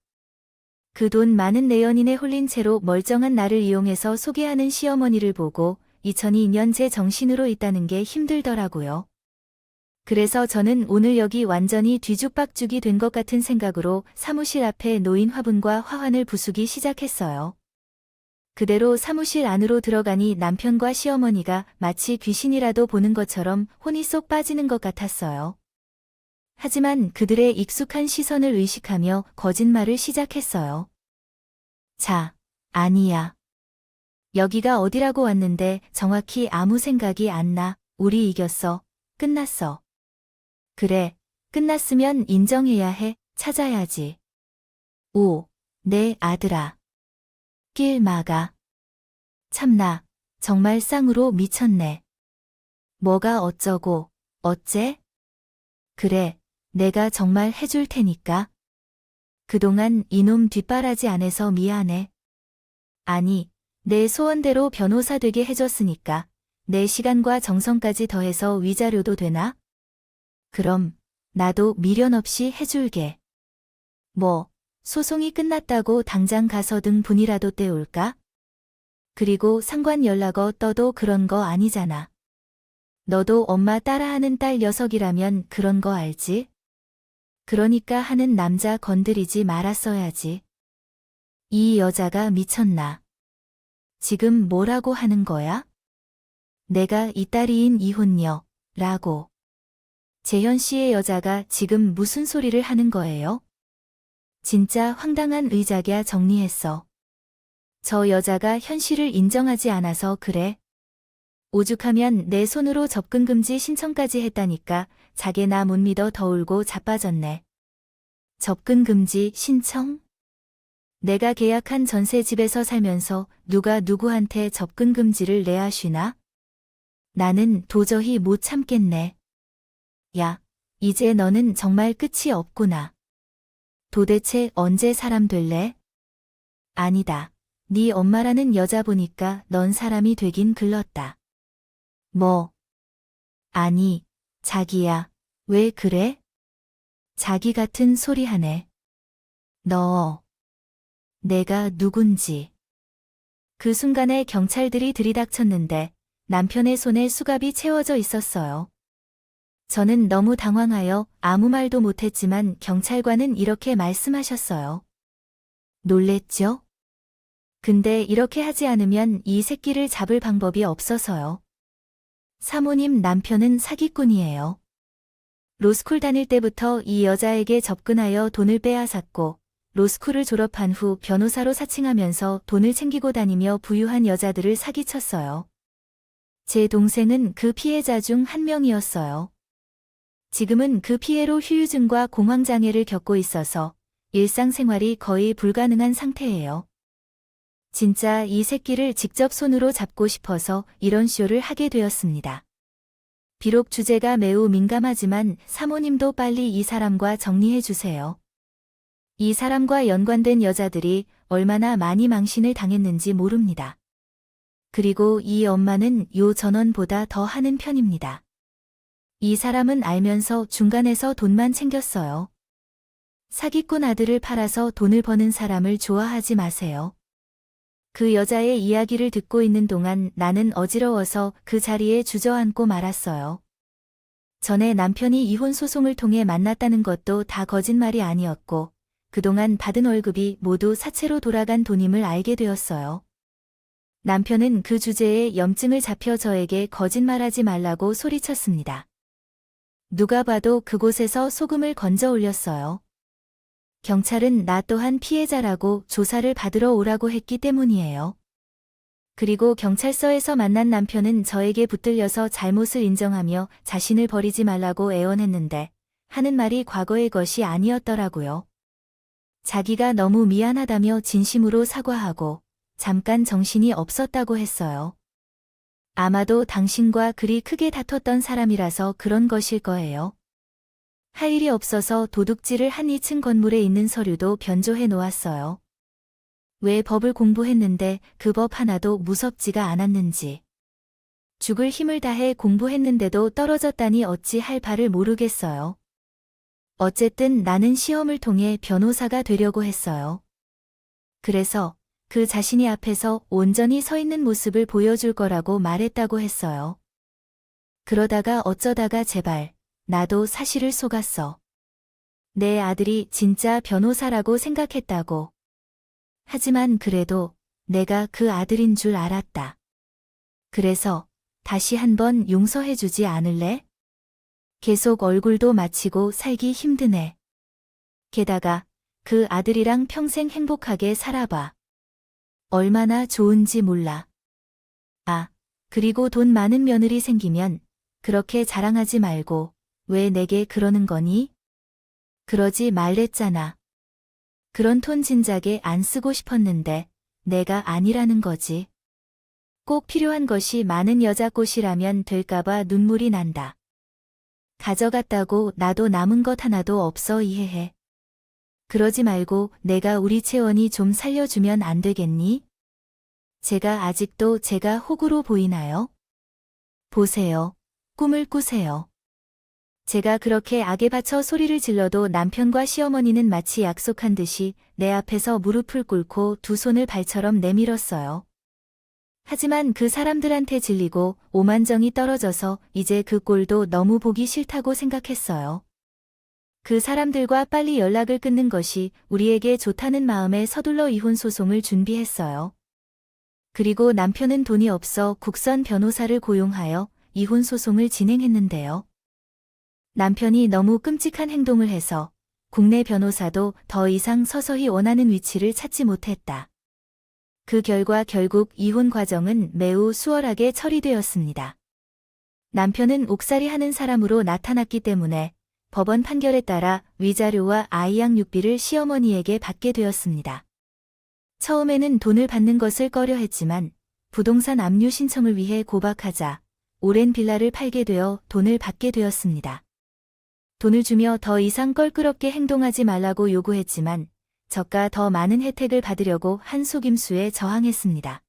그 돈 많은 내연인에 홀린 채로 멀쩡한 나를 이용해서 소개하는 시어머니를 보고 2002년 제 정신으로 있다는 게 힘들더라고요. 그래서 저는 오늘 여기 완전히 뒤죽박죽이 된 것 같은 생각으로 사무실 앞에 놓인 화분과 화환을 부수기 시작했어요. 그대로 사무실 안으로 들어가니 남편과 시어머니가 마치 귀신이라도 보는 것처럼 혼이 쏙 빠지는 것 같았어요. 하지만 그들의 익숙한 시선을 의식하며 거짓말을 시작했어요. 자, 아니야. 여기가 어디라고 왔는데 정확히 아무 생각이 안 나. 우리 이겼어. 끝났어. 그래, 끝났으면 인정해야 해. 찾아야지. 오, 내 아들아. 길 막아. 참나, 정말 쌍으로 미쳤네. 뭐가 어쩌고, 어째? 그래, 내가 정말 해줄 테니까. 그동안 이놈 뒷바라지 안 해서 미안해. 아니, 내 소원대로 변호사 되게 해줬으니까 내 시간과 정성까지 더해서 위자료도 되나? 그럼 나도 미련 없이 해줄게. 뭐, 소송이 끝났다고 당장 가서 등분이라도 떼올까? 그리고 상관 연락어 떠도 그런 거 아니잖아. 너도 엄마 따라하는 딸 녀석이라면 그런 거 알지? 그러니까 하는 남자 건드리지 말았어야지. 이 여자가 미쳤나? 지금 뭐라고 하는 거야? 내가 이 딸이인 이혼녀, 라고. 재현 씨의 여자가 지금 무슨 소리를 하는 거예요? 진짜 황당한 의작이야. 정리했어. 저 여자가 현실을 인정하지 않아서 그래. 오죽하면 내 손으로 접근금지 신청까지 했다니까. 자게 나 못 믿어 더 울고 자빠졌네. 접근금지 신청? 내가 계약한 전셋집에서 살면서 누가 누구한테 접근금지를 내야 쉬나? 나는 도저히 못 참겠네. 야, 이제 너는 정말 끝이 없구나. 도대체 언제 사람 될래? 아니다. 네 엄마라는 여자 보니까 넌 사람이 되긴 글렀다. 뭐? 아니, 자기야. 왜 그래? 자기 같은 소리 하네. 너. 내가 누군지. 그 순간에 경찰들이 들이닥쳤는데 남편의 손에 수갑이 채워져 있었어요. 저는 너무 당황하여 아무 말도 못했지만 경찰관은 이렇게 말씀하셨어요. 놀랬죠? 근데 이렇게 하지 않으면 이 새끼를 잡을 방법이 없어서요. 사모님 남편은 사기꾼이에요. 로스쿨 다닐 때부터 이 여자에게 접근하여 돈을 빼앗았고 로스쿨을 졸업한 후 변호사로 사칭하면서 돈을 챙기고 다니며 부유한 여자들을 사기쳤어요. 제 동생은 그 피해자 중 한 명이었어요. 지금은 그 피해로 휴유증과 공황장애를 겪고 있어서 일상생활이 거의 불가능한 상태예요. 진짜 이 새끼를 직접 손으로 잡고 싶어서 이런 쇼를 하게 되었습니다. 비록 주제가 매우 민감하지만 사모님도 빨리 이 사람과 정리해 주세요. 이 사람과 연관된 여자들이 얼마나 많이 망신을 당했는지 모릅니다. 그리고 이 엄마는 요 전원보다 더 하는 편입니다. 이 사람은 알면서 중간에서 돈만 챙겼어요. 사기꾼 아들을 팔아서 돈을 버는 사람을 좋아하지 마세요. 그 여자의 이야기를 듣고 있는 동안 나는 어지러워서 그 자리에 주저앉고 말았어요. 전에 남편이 이혼 소송을 통해 만났다는 것도 다 거짓말이 아니었고 그동안 받은 월급이 모두 사채로 돌아간 돈임을 알게 되었어요. 남편은 그 주제에 염증을 잡혀 저에게 거짓말하지 말라고 소리쳤습니다. 누가 봐도 그곳에서 소금을 건져 올렸어요. 경찰은 나 또한 피해자라고 조사를 받으러 오라고 했기 때문이에요. 그리고 경찰서에서 만난 남편은 저에게 붙들려서 잘못을 인정하며 자신을 버리지 말라고 애원했는데 하는 말이 과거의 것이 아니었더라고요. 자기가 너무 미안하다며 진심으로 사과하고 잠깐 정신이 없었다고 했어요. 아마도 당신과 그리 크게 다퉜던 사람이라서 그런 것일 거예요. 할 일이 없어서 도둑질을 한 2층 건물에 있는 서류도 변조해 놓았어요. 왜 법을 공부했는데 그 법 하나도 무섭지가 않았는지. 죽을 힘을 다해 공부했는데도 떨어졌다니 어찌 할 바를 모르겠어요. 어쨌든 나는 시험을 통해 변호사가 되려고 했어요. 그래서 그 자신이 앞에서 온전히 서 있는 모습을 보여줄 거라고 말했다고 했어요. 그러다가 어쩌다가 제발 나도 사실을 속았어. 내 아들이 진짜 변호사라고 생각했다고. 하지만 그래도 내가 그 아들인 줄 알았다. 그래서 다시 한번 용서해주지 않을래? 계속 얼굴도 맞히고 살기 힘드네. 게다가 그 아들이랑 평생 행복하게 살아봐. 얼마나 좋은지 몰라. 아, 그리고 돈 많은 며느리 생기면 그렇게 자랑하지 말고 왜 내게 그러는 거니? 그러지 말랬잖아. 그런 톤 진작에 안 쓰고 싶었는데 내가 아니라는 거지. 꼭 필요한 것이 많은 여자 꽃이라면 될까봐 눈물이 난다. 가져갔다고 나도 남은 것 하나도 없어 이해해. 그러지 말고 내가 우리 채원이 좀 살려주면 안 되겠니? 제가 아직도 제가 호구로 보이나요? 보세요. 꿈을 꾸세요. 제가 그렇게 악에 받쳐 소리를 질러도 남편과 시어머니는 마치 약속한 듯이 내 앞에서 무릎을 꿇고 두 손을 발처럼 내밀었어요. 하지만 그 사람들한테 질리고 오만정이 떨어져서 이제 그 꼴도 너무 보기 싫다고 생각했어요. 그 사람들과 빨리 연락을 끊는 것이 우리에게 좋다는 마음에 서둘러 이혼 소송을 준비했어요. 그리고 남편은 돈이 없어 국선 변호사를 고용하여 이혼 소송을 진행했는데요. 남편이 너무 끔찍한 행동을 해서 국내 변호사도 더 이상 서서히 원하는 위치를 찾지 못했다. 그 결과 결국 이혼 과정은 매우 수월하게 처리되었습니다. 남편은 옥살이 하는 사람으로 나타났기 때문에 법원 판결에 따라 위자료와 아이양육비를 시어머니에게 받게 되었습니다. 처음에는 돈을 받는 것을 꺼려했지만 부동산 압류 신청을 위해 고박하자 오랜 빌라를 팔게 되어 돈을 받게 되었습니다. 돈을 주며 더 이상 껄끄럽게 행동하지 말라고 요구했지만 저가 더 많은 혜택을 받으려고 한 속임수에 저항했습니다.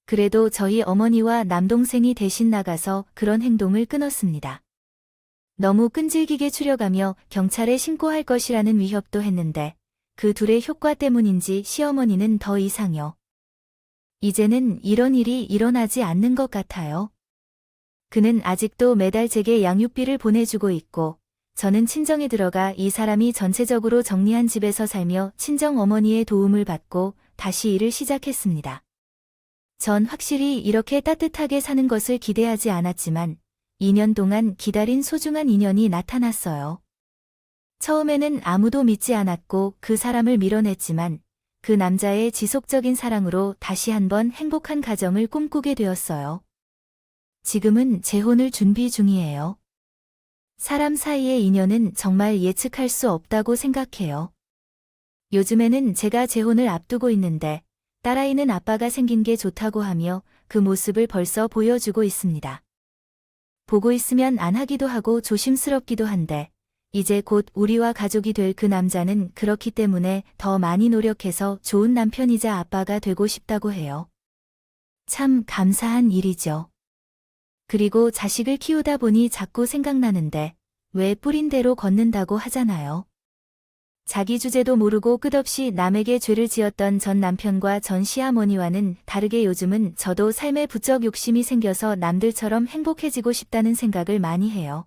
그래도 저희 어머니와 남동생이 대신 나가서 그런 행동을 끊었습니다. 너무 끈질기게 추려가며 경찰에 신고할 것이라는 위협도 했는데 그 둘의 효과 때문인지 시어머니는 더 이상요. 이제는 이런 일이 일어나지 않는 것 같아요. 그는 아직도 매달 제게 양육비를 보내주고 있고 저는 친정에 들어가 이 사람이 전체적으로 정리한 집에서 살며 친정 어머니의 도움을 받고 다시 일을 시작했습니다. 전 확실히 이렇게 따뜻하게 사는 것을 기대하지 않았지만 2년 동안 기다린 소중한 인연이 나타났어요. 처음에는 아무도 믿지 않았고 그 사람을 밀어냈지만 그 남자의 지속적인 사랑으로 다시 한번 행복한 가정을 꿈꾸게 되었어요. 지금은 재혼을 준비 중이에요. 사람 사이의 인연은 정말 예측할 수 없다고 생각해요. 요즘에는 제가 재혼을 앞두고 있는데 딸아이는 아빠가 생긴 게 좋다고 하며 그 모습을 벌써 보여주고 있습니다. 보고 있으면 안 하기도 하고 조심스럽기도 한데 이제 곧 우리와 가족이 될 그 남자는 그렇기 때문에 더 많이 노력해서 좋은 남편이자 아빠가 되고 싶다고 해요. 참 감사한 일이죠. 그리고 자식을 키우다 보니 자꾸 생각나는데 왜 뿌린 대로 걷는다고 하잖아요. 자기 주제도 모르고 끝없이 남에게 죄를 지었던 전 남편과 전 시어머니와는 다르게 요즘은 저도 삶에 부쩍 욕심이 생겨서 남들처럼 행복해지고 싶다는 생각을 많이 해요.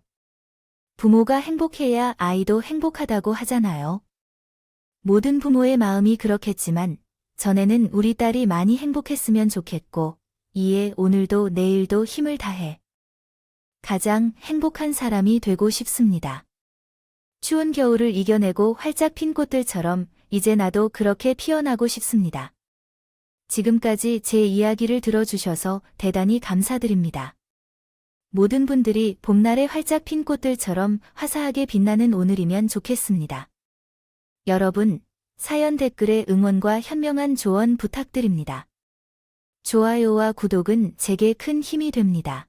부모가 행복해야 아이도 행복하다고 하잖아요. 모든 부모의 마음이 그렇겠지만 전에는 우리 딸이 많이 행복했으면 좋겠고 이에 오늘도 내일도 힘을 다해 가장 행복한 사람이 되고 싶습니다. 추운 겨울을 이겨내고 활짝 핀 꽃들처럼 이제 나도 그렇게 피어나고 싶습니다. 지금까지 제 이야기를 들어주셔서 대단히 감사드립니다. 모든 분들이 봄날의 활짝 핀 꽃들처럼 화사하게 빛나는 오늘이면 좋겠습니다. 여러분, 사연 댓글에 응원과 현명한 조언 부탁드립니다. 좋아요와 구독은 제게 큰 힘이 됩니다.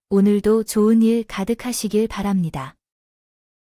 오늘도 좋은 일 가득하시길 바랍니다.